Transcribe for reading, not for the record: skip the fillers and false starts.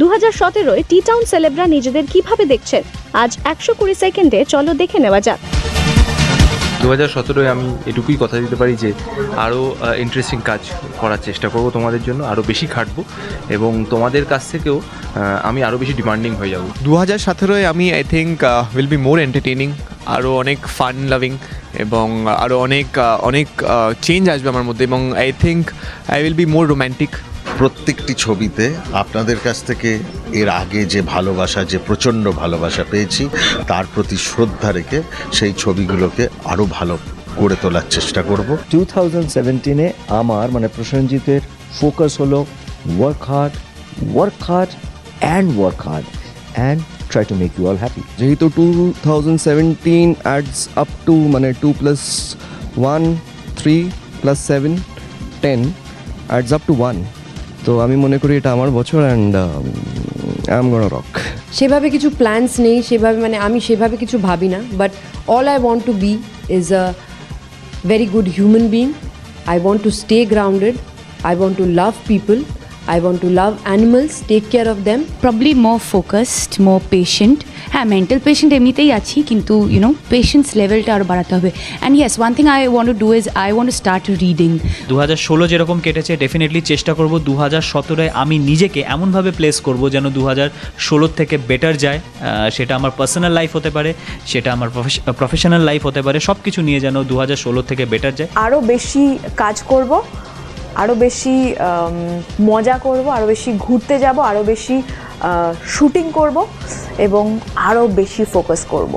2017-য় টি town সেলেবরা নিজেদের কিভাবে দেখছেন আজ 120 সেকেন্ডে চলো দেখে নেওয়া যাক। 2017-য় আমি এটুকুই কথা দিতে পারি যে আরও ইন্টারেস্টিং কাজ করার চেষ্টা করব তোমাদের জন্য, আরও বেশি খাটবো এবং তোমাদের কাছ থেকেও আমি আরও বেশি ডিমান্ডিং হয়ে যাব। 2017-য় আমি I think will be more entertaining, আরও অনেক ফান লাভিং এবং আরও অনেক চেঞ্জ আসবে আমার মধ্যে এবং I think I will be more romantic. প্রত্যেকটি ছবিতে আপনাদের কাছ থেকে এর আগে যে ভালোবাসা, যে প্রচণ্ড ভালোবাসা পেয়েছি তার প্রতি শ্রদ্ধা রেখে সেই ছবিগুলোকে আরও ভালো করে তোলার চেষ্টা করব। 2017-এ আমার মানে প্রসেনজিতের ফোকাস হলো work hard and try to make you all happy. যেহেতু 2017 অ্যাডস আপ টু মানে 2+1 3+7 10 অ্যাডস আপ টু 1, তো আমি মনে করি এটা আমার বছর and I am gonna rock. সেভাবে কিছু প্ল্যানস নেই, সেভাবে মানে আমি সেভাবে কিছু ভাবি না, but all I want to be is a very good human being. I want to stay grounded, I want to love people, I want to love animals, take care of them. Probably more focused, more patient. হ্যাঁ, mental patient এমনিতেই আছি, কিন্তু patience লেভেলটা আরও বাড়াতে হবে। And yes, one thing I want to do is I want to start reading. 2016 যেরকম কেটেছে, ডেফিনেটলি চেষ্টা করব 2017-য় আমি নিজেকে এমনভাবে প্লেস করব যেন 2016 থেকে বেটার যায়। সেটা আমার পার্সোনাল লাইফ হতে পারে, সেটা আমার প্রফেশনাল লাইফ হতে পারে, সব কিছু নিয়ে যেন 2016 থেকে বেটার যায়। আরও বেশি কাজ করব, আরও বেশি মজা করব, আরও বেশি ঘুরতে যাব, আরও বেশি শুটিং করব এবং আরও বেশি ফোকাস করব।